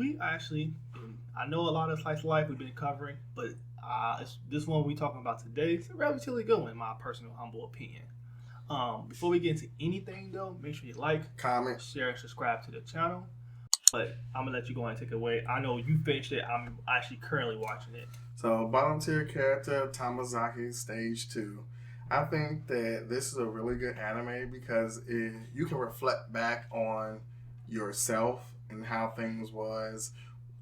we actually, I know a lot of slice of life we've been covering, but this one we talking about today is a relatively good one, in my personal humble opinion. Before we get into anything though, make sure you like, Comment. share, and subscribe to the channel. But I'm gonna let you go and take it away. I know you finished it. I'm actually currently watching it. So, bottom tier character Tomozaki Stage 2. I think that this is a really good anime because you can reflect back on yourself and how things was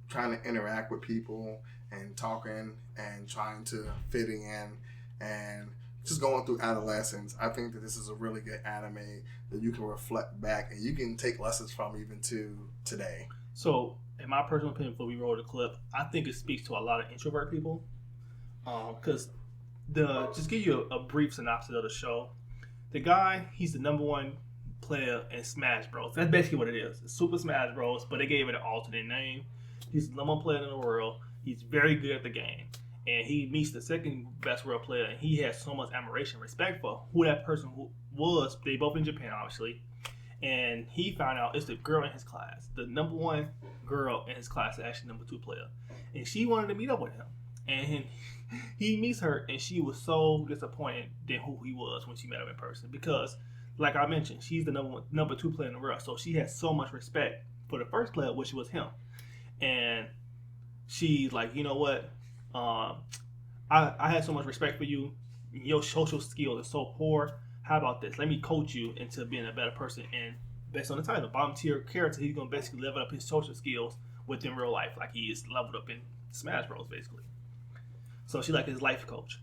trying to interact with people and talking and trying to fit in and just going through adolescence. I think that this is a really good anime that you can reflect back and you can take lessons from even to today. So, in my personal opinion, before we roll the clip, I think it speaks to a lot of introvert people. Because just give you a brief synopsis of the show. The guy, he's the number one player in Smash Bros. That's basically what it is. It's Super Smash Bros. But they gave it an alternate name. He's the number one player in the world. He's very good at the game. And he meets the second best world player, and he has so much admiration and respect for who that person was. They both in Japan, obviously. And he found out it's the girl in his class. The number one girl in his class is actually number two player. And she wanted to meet up with him. And he meets her, and she was so disappointed in who he was when she met him in person. Because, like I mentioned, she's the number two player in the world. So she has so much respect for the first player, which was him. And she's like, you know what? I had so much respect for you. Your social skills are so poor. How about this? Let me coach you into being a better person. And based on the title, bottom tier character, he's gonna basically level up his social skills within real life, like he is leveled up in Smash Bros. Basically. So she's like his life coach.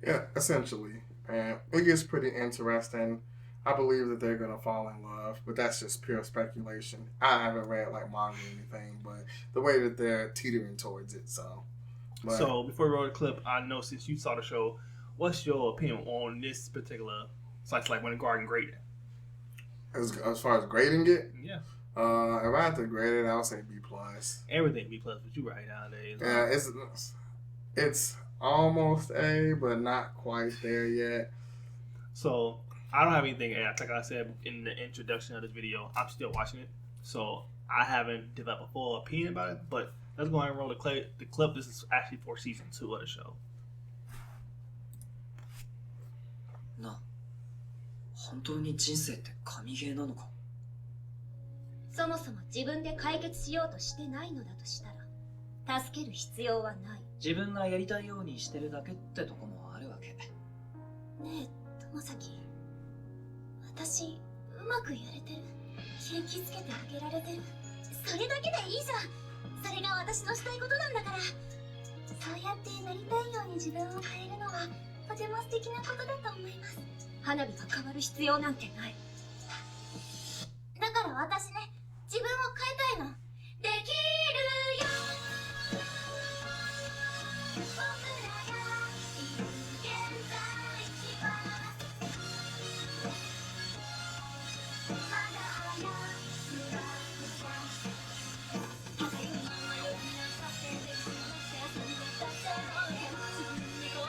Yeah, essentially, and it gets pretty interesting. I believe that they're gonna fall in love, but that's just pure speculation. I haven't read like manga or anything, but the way that they're teetering towards it, so. But, so before we roll the clip, I know since you saw the show, what's your opinion on this particular slice like when the garden graded? As far as grading it, yeah. If I had to grade it, I would say B plus. Everything B plus, but you right nowadays. Yeah, it's almost A, but not quite there yet. So I don't have anything to add. Like I said in the introduction of this video, I'm still watching it, so I haven't developed a full opinion about it. But let's go ahead and roll the clip. This is actually for season 2 of the show. な、本当に人生って神ゲーなのか。そもそも自分で解決しようとしてないのだとしたら、助ける必要はない。自分がやりたいようにしてるだけってとこもあるわけ。ねえ、友崎。私、うまくやれてる。元気つけてあげられてる。それだけでいいじゃん。それが私のしたいことなんだから。そうやってなりたいように自分を変えるのはとても素敵なことだと思います。花火が変わる必要なんてない。だから私ね、自分を変えたいの。できるよ。僕らがいる現在地はまだ早くはない。いつのままよりなさせてくれてすぐだったのへすぐに僕は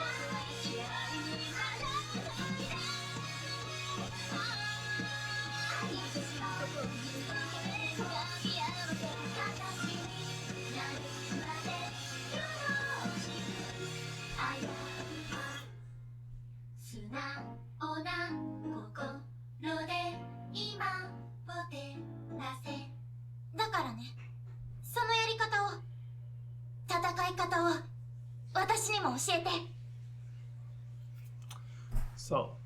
試合にならないで愛してしまうところにかけが見合わせる形になるまでよろしく愛は素直な心で今を照らせだからねそのやり方を戦い方を私にも教えて So,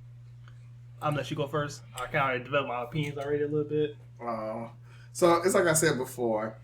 I'm gonna let you go first. I kind of developed my opinions already a little bit. So it's like I said before.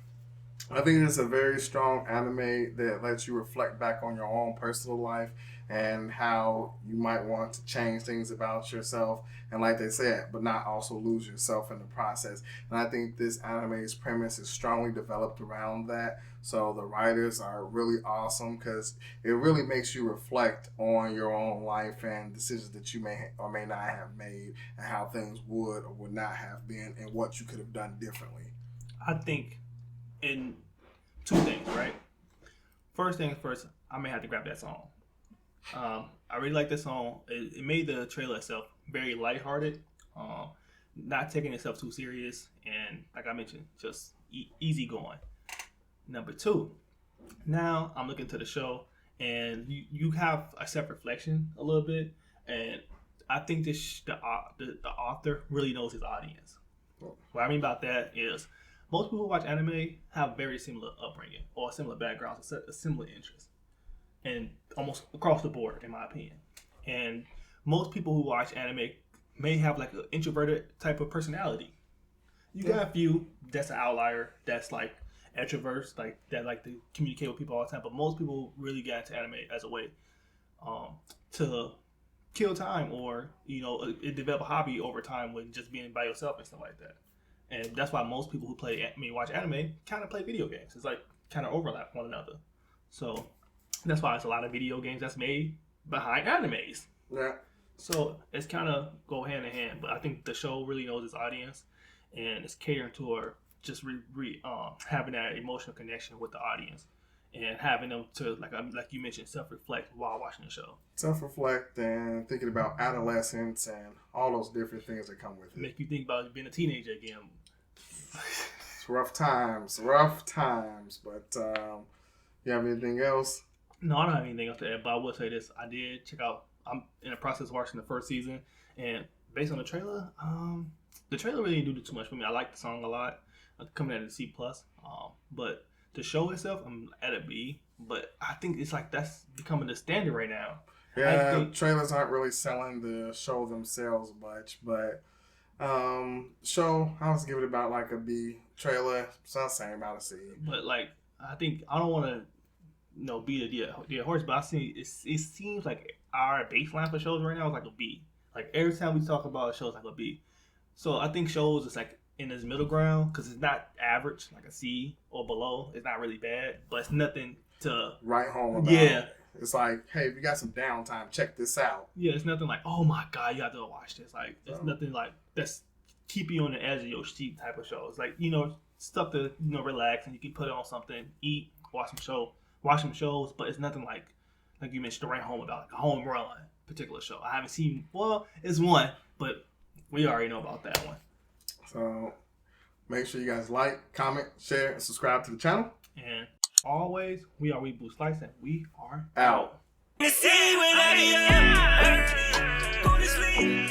I think it's a very strong anime that lets you reflect back on your own personal life and how you might want to change things about yourself. And like they said, but not also lose yourself in the process. And I think this anime's premise is strongly developed around that. So the writers are really awesome because it really makes you reflect on your own life and decisions that you may or may not have made and how things would or would not have been and what you could have done differently. I think in two things, right? First thing first, I may have to grab that song. I really like this song. It made the trailer itself very lighthearted, not taking itself too serious, and like I mentioned, just easy going. Number 2, now I'm looking to the show, and you have a self-reflection a little bit, and I think the author really knows his audience. What I mean about that is most people who watch anime have very similar upbringing or similar backgrounds, a similar interests, and almost across the board, in my opinion. And most people who watch anime may have like an introverted type of personality. You got a few that's an outlier, that's like introverts, like that like to communicate with people all the time. But most people really get into anime as a way to kill time, or develop a hobby over time with just being by yourself and stuff like that. And that's why most people who watch anime kind of play video games. It's like kind of overlap one another. So that's why there's a lot of video games that's made behind animes. Yeah. So it's kind of go hand in hand. But I think the show really knows its audience, and it's catering to her, just having that emotional connection with the audience, and having them to like you mentioned, self-reflect while watching the show. Self-reflect and thinking about adolescence and all those different things that come with it. Make you think about being a teenager again. It's rough times. But you have anything else? No, I don't have anything else to add, but I will say this. I did check out, I'm in the process of watching the first season, and based on the trailer really didn't do too much for me. I like the song a lot. I'm coming at a C+. But the show itself, I'm at a B. But I think it's like that's becoming the standard right now. Yeah, trailers aren't really selling the show themselves much, but show, I was giving it about like a B. Trailer, so I'm saying about a C. But like, I think I don't want to be the horse, but I see it seems like our baseline for shows right now is like a B. Like every time we talk about a show, it's like a B. So I think shows is like in this middle ground, because it's not average, like a C or below. It's not really bad, but it's nothing to write home about. Yeah. It's like, hey, if you got some downtime, check this out. Yeah, it's nothing like, oh my god, you have to watch this. Like, it's nothing like that's keep you on the edge of your seat type of show. It's like, stuff to relax, and you can put it on something, eat, watch some shows, but it's nothing like you mentioned, to write home about, like a home run particular show. I haven't seen, it's one, but we already know about that one. So make sure you guys like, comment, share, and subscribe to the channel. And always, we are Reboot Slice, and we are out. Go to sleep.